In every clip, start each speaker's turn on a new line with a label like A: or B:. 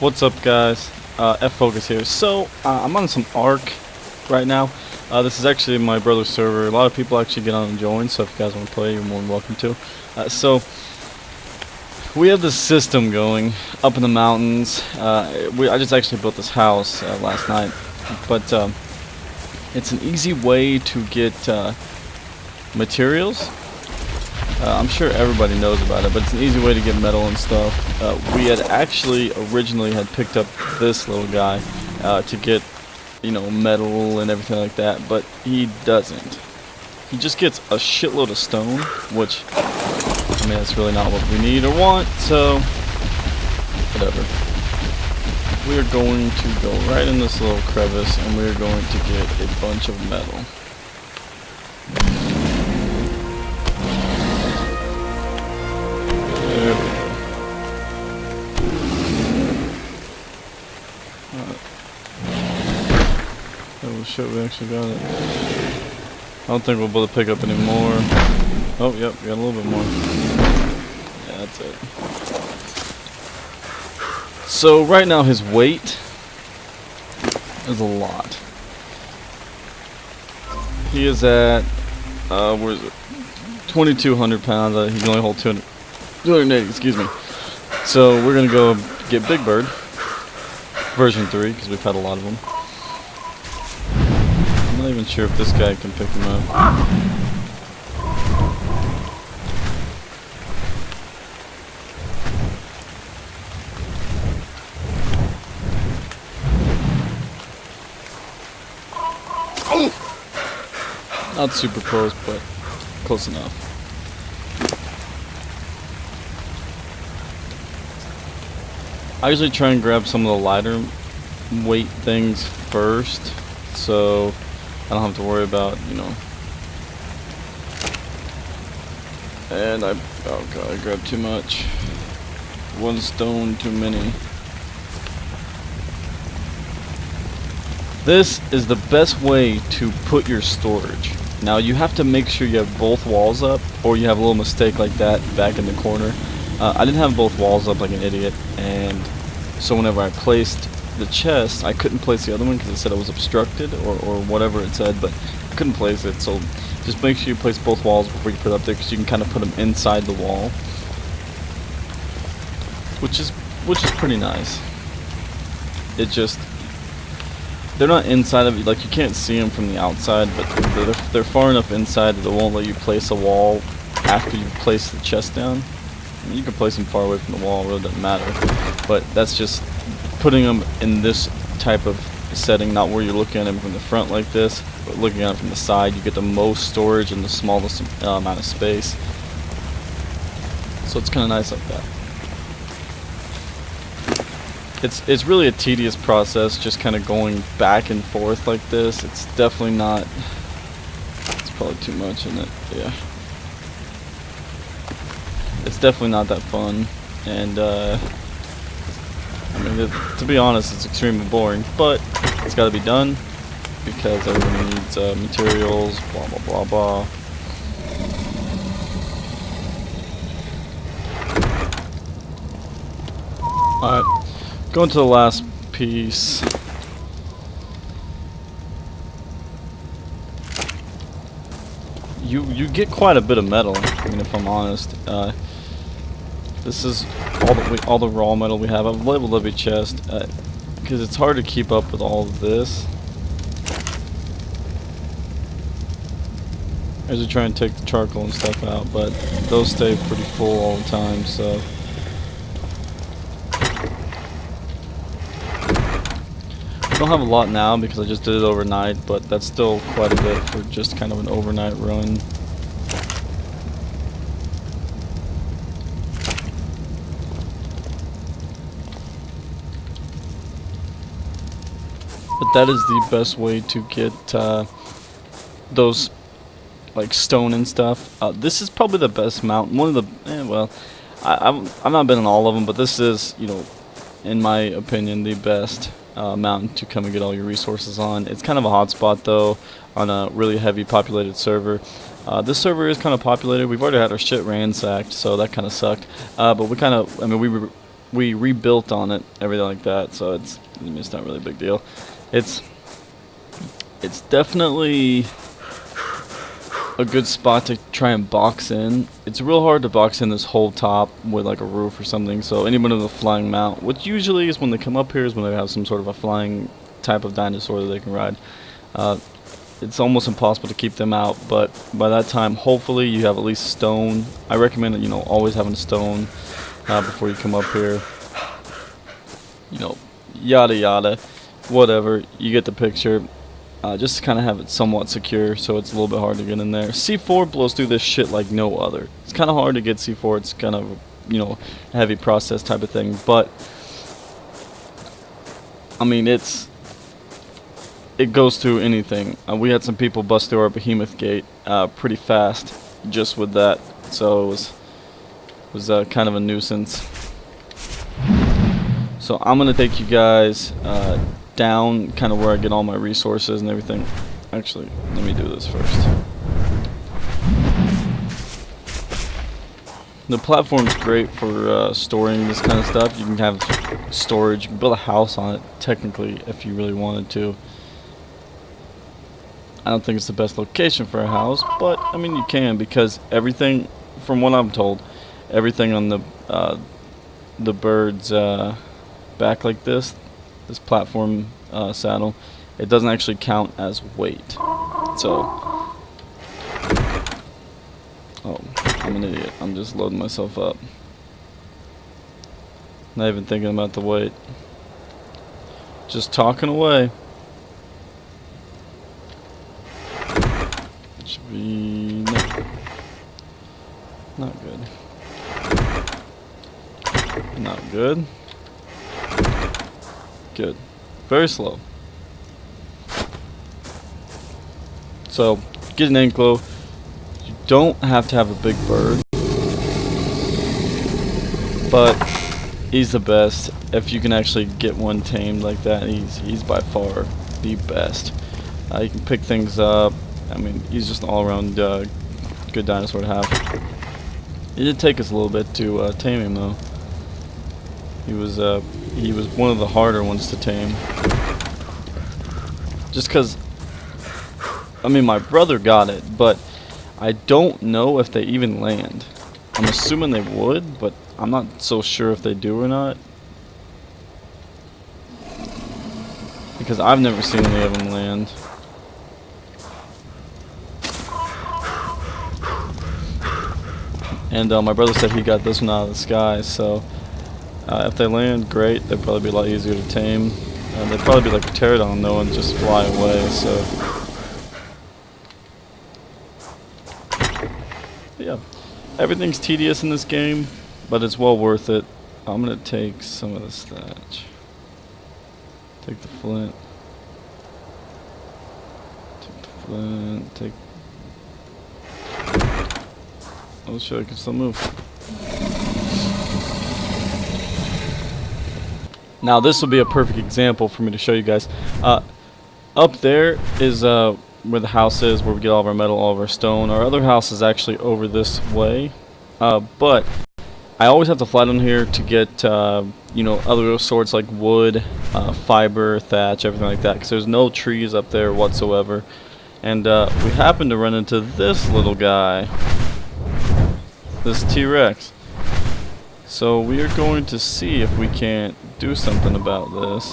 A: What's up, guys? F Focus here. So I'm on some ARK right now. This is actually my brother's server. A lot of people actually get on and join, so if you guys want to play, you're more than welcome to. So we have this system going up in the mountains. I just actually built this house last night, but it's an easy way to get materials. I'm sure everybody knows about it, but it's an easy way to get metal and stuff. We had actually originally had picked up this little guy to get, you know, metal and everything like that, but he doesn't. He just gets a shitload of stone, which, I mean, that's really not what we need or want, so whatever. We are going to go right in this little crevice, and we're going to get a bunch of metal. There we go. Oh shit, we actually got it. I don't think we'll be able to pick up any more. Oh, yep, we got a little bit more. Yeah, that's it. So right now his weight is a lot. He is at, where is it? 2,200 pounds. He can only hold 280, excuse me. So we're gonna go get Big Bird version 3 because we've had a lot of them. I'm not even sure if this guy can pick him up. Not super close, but close enough. I usually try and grab some of the lighter weight things first, so I don't have to worry about, you know. And oh god, I grabbed too much. One stone too many. This is the best way to put your storage. Now you have to make sure you have both walls up, or you have a little mistake like that back in the corner. I didn't have both walls up like an idiot, and so whenever I placed the chest, I couldn't place the other one because it said it was obstructed or whatever it said, but I couldn't place it. So just make sure you place both walls before you put it up there, because you can kind of put them inside the wall, which is pretty nice. It just, they're not inside of it, like you can't see them from the outside, but they're far enough inside that it won't let you place a wall after you place the chest down. I mean, you can place them far away from the wall, it really doesn't matter, but that's just putting them in this type of setting, not where you're looking at them from the front like this, but looking at it from the side. You get the most storage in the smallest amount of space, so it's kind of nice like that. It's really a tedious process, just kind of going back and forth like this. It's definitely not, it's probably too much in it, yeah. It's definitely not that fun, and I mean, to be honest, it's extremely boring, but it's got to be done because everyone needs materials, blah blah blah blah. Alright, going to the last piece. You get quite a bit of metal, I mean, if I'm honest. This is all the raw metal we have. I've labeled every chest because it's hard to keep up with all of this. I usually try and take the charcoal and stuff out, but those stay pretty full all the time, so. I don't have a lot now because I just did it overnight, but that's still quite a bit for just kind of an overnight run. But that is the best way to get those like stone and stuff. This is probably the best mountain. One of the well, I've not been in all of them, but this is, you know, in my opinion, the best mountain to come and get all your resources on. It's kind of a hotspot though, on a really heavy populated server. This server is kind of populated. We've already had our shit ransacked, so that kind of sucked. But we kind of, I mean, we rebuilt on it, everything like that. So it's not really a big deal. It's definitely a good spot to try and box in. It's real hard to box in this whole top with like a roof or something. So anyone with a flying mount, which usually is when they come up here, is when they have some sort of a flying type of dinosaur that they can ride. It's almost impossible to keep them out, but by that time, hopefully you have at least stone. I recommend that, always having a stone before you come up here. Yada yada, whatever. You get the picture. Just to kind of have it somewhat secure, so it's a little bit hard to get in there. C4 blows through this shit like no other. It's kind of hard to get C4. It's kind of, a heavy process type of thing, but I mean, it goes through anything. We had some people bust through our behemoth gate pretty fast just with that, so it was kind of a nuisance. So I'm gonna take you guys down kind of where I get all my resources and everything. Actually, let me do this first. The platform's great for storing this kind of stuff. You can have storage. You can build a house on it, technically, if you really wanted to. I don't think it's the best location for a house, but I mean you can, because everything, from what I'm told, everything on the bird's back like this platform saddle, it doesn't actually count as weight. So, oh, I'm an idiot. I'm just loading myself up. Not even thinking about the weight. Just talking away. Should be not good. Not good. Good. Very slow. So, get an anklo. You don't have to have a big bird, but he's the best. If you can actually get one tamed like that, he's by far the best. You can pick things up. I mean, he's just an all-around good dinosaur to have. It did take us a little bit to tame him, though. He was one of the harder ones to tame. Just because, I mean, my brother got it, but I don't know if they even land. I'm assuming they would, but I'm not so sure if they do or not. Because I've never seen any of them land. And my brother said he got this one out of the sky, so if they land, great. They'd probably be a lot easier to tame. They'd probably be like a pterodon though and just fly away, so. But yeah, everything's tedious in this game, but it's well worth it. I'm gonna take some of this thatch. Take the flint. Take the flint, take... I'll show you, I can still move. Now this will be a perfect example for me to show you guys. Up there is where the house is, where we get all of our metal, all of our stone. Our other house is actually over this way, but I always have to fly down here to get other sorts like wood, fiber, thatch, everything like that, because there's no trees up there whatsoever. And we happen to run into this little guy, this T-Rex. So we are going to see if we can't do something about this.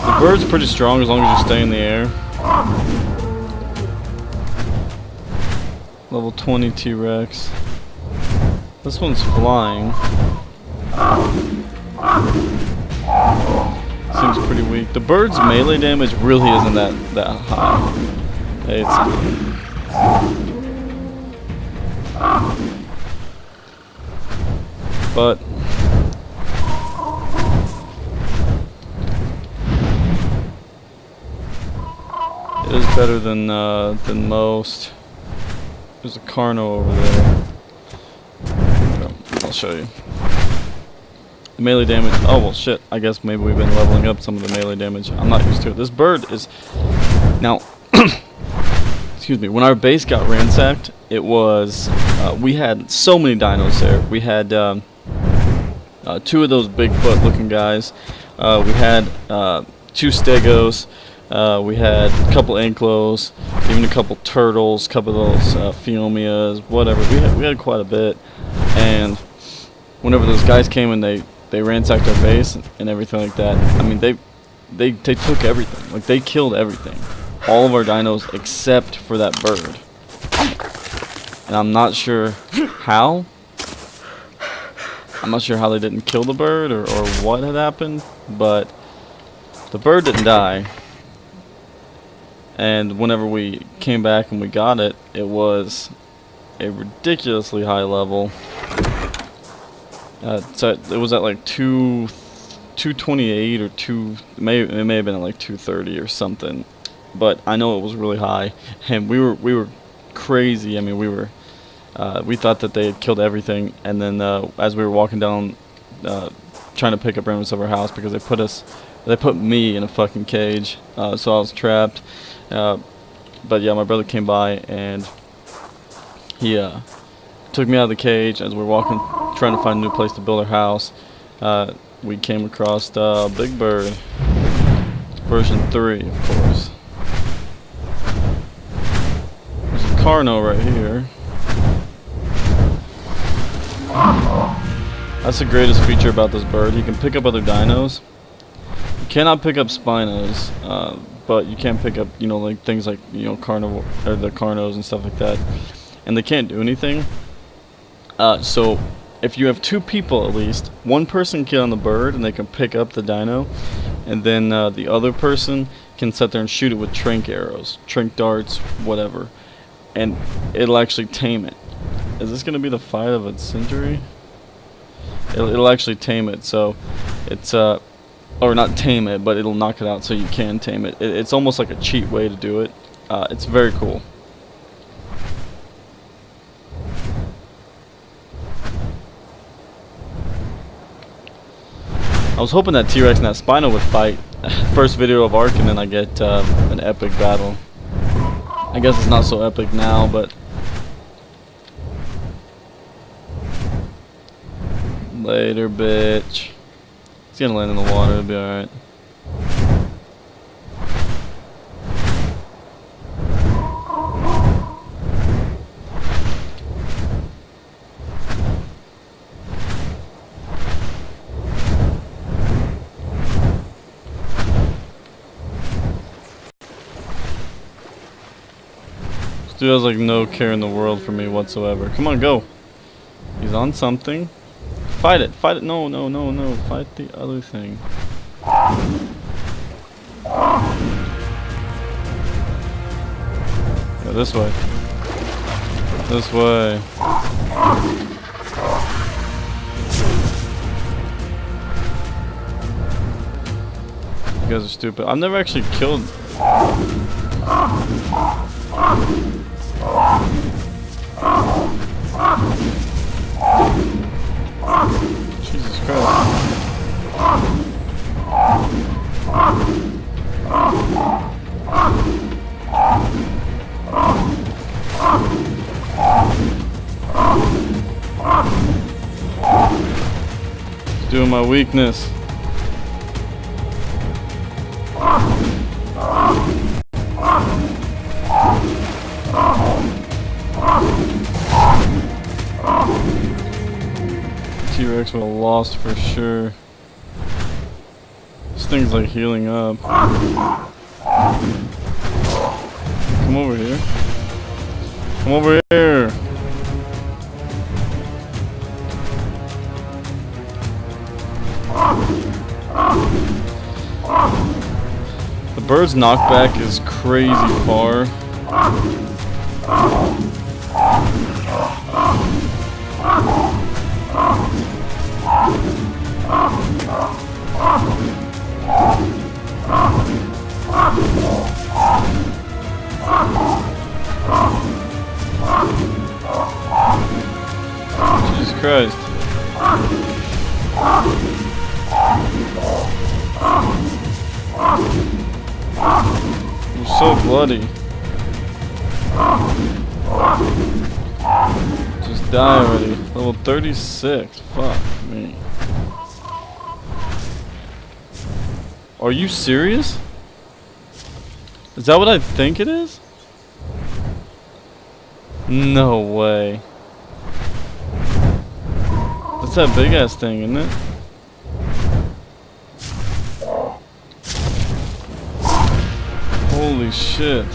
A: The bird's pretty strong as long as you stay in the air. Level 20 T-Rex. This one's flying. Seems pretty weak. The bird's melee damage really isn't that high. But it is better than most. There's a Carno over there. I'll show you. The melee damage. Oh well, shit. I guess maybe we've been leveling up some of the melee damage. I'm not used to it. This bird is now. Excuse me. When our base got ransacked, it was we had so many dinos there. We had 2 of those Bigfoot-looking guys. We had 2 stegos. We had a couple anklos, even a couple turtles, a couple of those phiomias, whatever. We had quite a bit. And whenever those guys came and they ransacked our base and everything like that, I mean they took everything. Like they killed everything. All of our dinos except for that bird. And I'm not sure how. I'm not sure how they didn't kill the bird or what had happened, but the bird didn't die. And whenever we came back and we got it, it was a ridiculously high level. So it was at like 228 or it may have been at like 230 or something. But I know it was really high, and we were crazy. I mean, we thought that they had killed everything, and then as we were walking down, trying to pick up remnants of our house because they put me in a fucking cage, so I was trapped. But yeah, my brother came by and he took me out of the cage as we were walking, trying to find a new place to build our house. We came across Big Bird, version 3, of course. Carno right here. That's the greatest feature about this bird. He can pick up other dinos. You cannot pick up Spinos, but you can pick up, like things like, carnivore or the Carnos and stuff like that. And they can't do anything. So if you have 2 people at least, one person can get on the bird and they can pick up the dino, and then the other person can sit there and shoot it with trank arrows, trank darts, whatever. And it'll actually tame it. Is this going to be the fight of a century? It'll actually tame it, so it's or not tame it, but it'll knock it out so you can tame it. It's almost like a cheat way to do it. It's very cool. I was hoping that T-Rex and that Spino would fight. First video of ARK, and then I get an epic battle. I guess it's not so epic now, but later, bitch. He's gonna land in the water, it'll be alright. Dude has like no care in the world for me whatsoever. Come on, go. He's on something. Fight it. Fight it. No, no, no, no. Fight the other thing. Yeah, this way. This way. You guys are stupid. I've never actually killed. Jesus Christ. It's doing my weakness. T-Rex would have lost for sure. This thing's like healing up. Come over here. Come over here. The bird's knockback is crazy far. Jesus Christ. so bloody. Just die already. Level 36. Fuck me. Are you serious? Is that what I think it is? No way. That's that big ass thing, isn't it? Holy shit.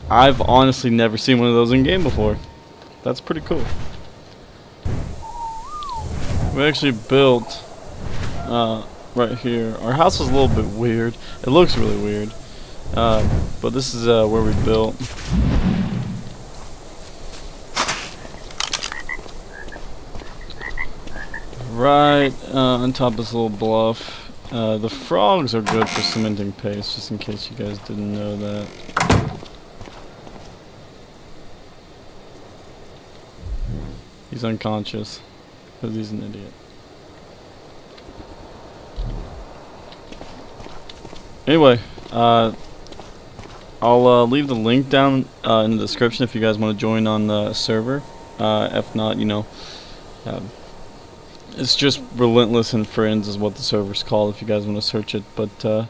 A: I've honestly never seen one of those in game before. That's pretty cool. We actually built right here. Our house was a little bit weird. It looks really weird. But this is where we built. Right on top of this little bluff. The frogs are good for cementing paste, just in case you guys didn't know that. He's unconscious because he's an idiot. Anyway, I'll leave the link down in the description if you guys want to join on the server. If not, you know, it's just Relentless and Friends is what the server's called if you guys want to search it. But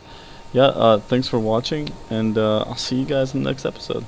A: yeah, thanks for watching, and I'll see you guys in the next episode.